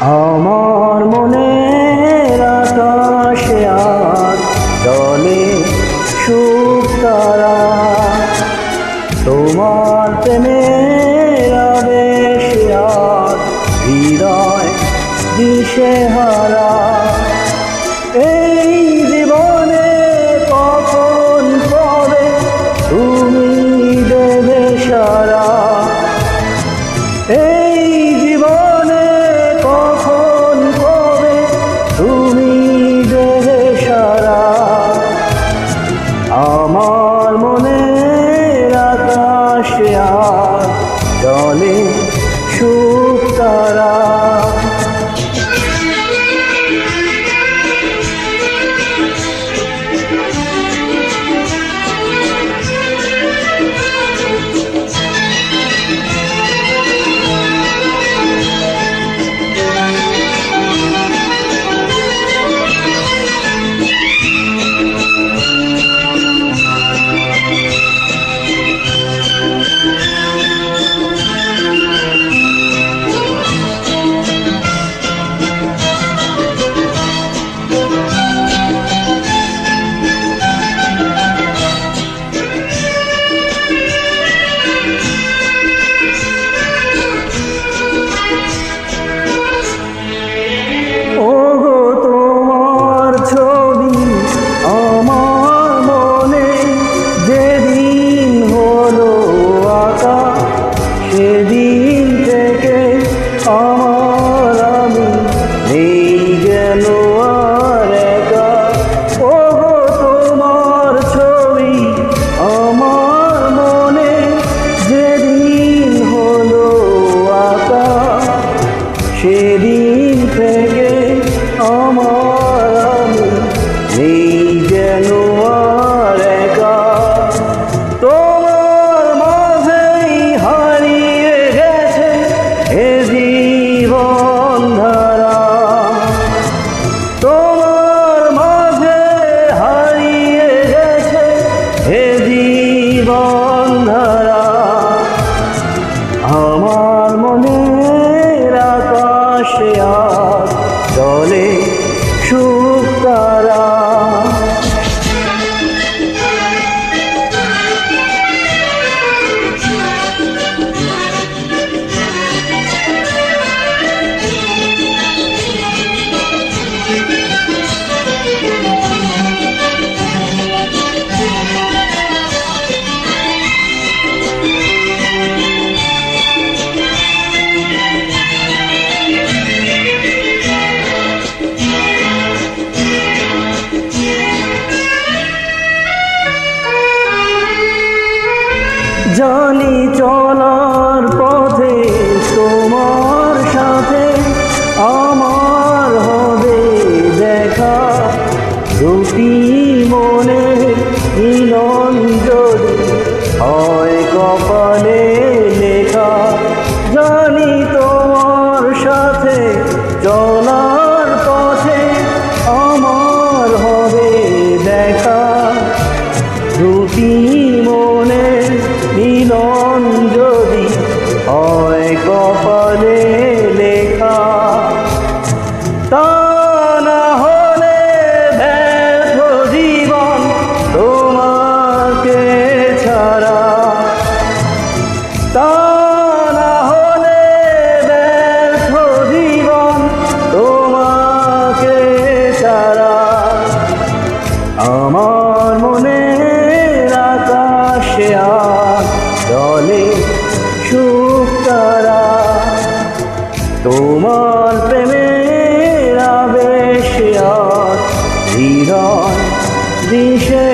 আমার মনের আকাশে আজ জলে সুখ তারা, তোমার প্রেমের আবেশে আজ হৃদয় দিশেহারা। এই জীবনে কখন কবে তুমি দেবে সারা, এই জীবনে কখন কবে তুমি দেবে সারা। আমার মনের আকাশে আজ জলে সুখ তারা। সেদিন থেকে আমার আমি নেই যেন আর একা। ওগো তোমার ছবি আমার মনে যেদিন হলো আঁকা, সেদিন থেকে আমার আমি নেই যেন আর একা। তোমার মাঝেই হারিয়ে গেছে এ জীবন ধারা, তোমার মাঝে হারিয়ে গেছে এ জীবন ধারা। আমার মনের আকাশে আজ জলে সুখ তারা। জানি চলার পথে তোমার সাথে আমার হবে দেখা, দুটি মনে মিলন যদি হয় কপালে লেখা। জানি তোমার সাথে চলার পথে আমার হবে দেখা, দুটি মনে মিলন যদি হয় কপালে লেখা। তা না হলে ব্যর্থ জীবন তোমাকে ছাড়া, তা না হলে ব্যর্থ জীবন তোমাকে ছাড়া। আমার মনের আকাশে আজ জলে সুখ তারা, তোমার প্রেমের আবেশে আজ হৃদয় দিশে